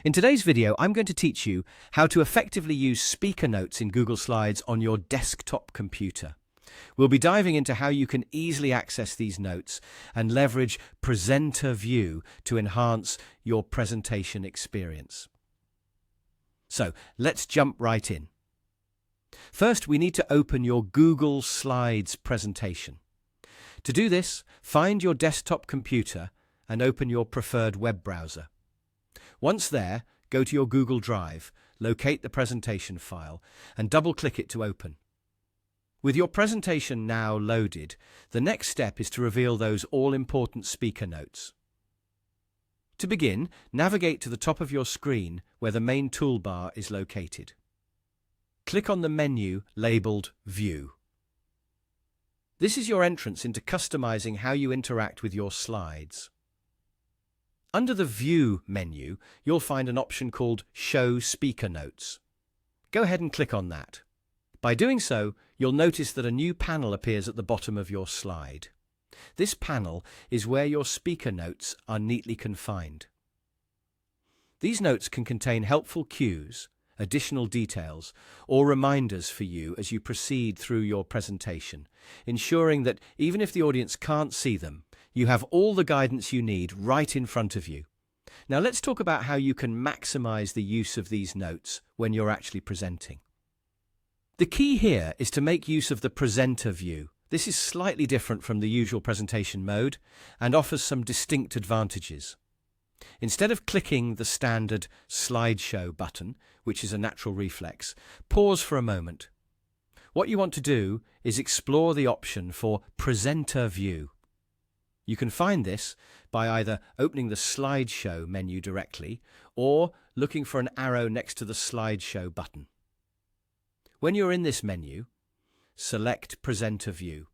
In today's video, I'm going to teach you how to effectively use speaker notes in Google Slides on your desktop computer. We'll be diving into how you can easily access these notes and leverage Presenter View to enhance your presentation experience. So, let's jump right in. First, we need to open your Google Slides presentation. To do this, find your desktop computer and open your preferred web browser. Once there, go to your Google Drive, locate the presentation file, and double-click it to open. With your presentation now loaded, the next step is to reveal those all-important speaker notes. To begin, navigate to the top of your screen where the main toolbar is located. Click on the menu labeled View. This is your entrance into customizing how you interact with your slides. Under the View menu, you'll find an option called Show Speaker Notes. Go ahead and click on that. By doing so, you'll notice that a new panel appears at the bottom of your slide. This panel is where your speaker notes are neatly confined. These notes can contain helpful cues, additional details, or reminders for you as you proceed through your presentation, ensuring that even if the audience can't see them, you have all the guidance you need right in front of you. Now let's talk about how you can maximize the use of these notes when you're actually presenting. The key here is to make use of the presenter view. This is slightly different from the usual presentation mode and offers some distinct advantages. Instead of clicking the standard slideshow button, which is a natural reflex, pause for a moment. What you want to do is explore the option for presenter view. You can find this by either opening the slideshow menu directly or looking for an arrow next to the slideshow button. When you're in this menu, select Presenter View.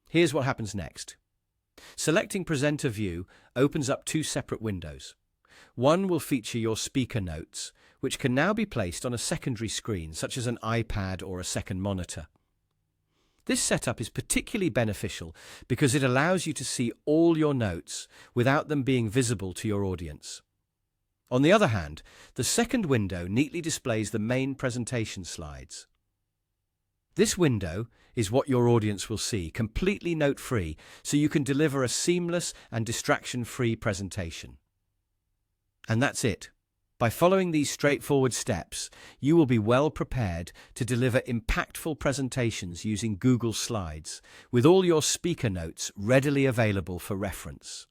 Here's what happens next. Selecting Presenter View opens up two separate windows. One will feature your speaker notes, which can now be placed on a secondary screen, such as an iPad or a second monitor. This setup is particularly beneficial because it allows you to see all your notes without them being visible to your audience. On the other hand, the second window neatly displays the main presentation slides. This window is what your audience will see, completely note-free, so you can deliver a seamless and distraction-free presentation. And that's it. By following these straightforward steps, you will be well prepared to deliver impactful presentations using Google Slides, with all your speaker notes readily available for reference.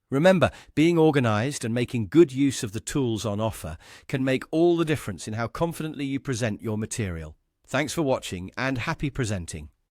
Remember, being organized and making good use of the tools on offer can make all the difference in how confidently you present your material. Thanks for watching and happy presenting.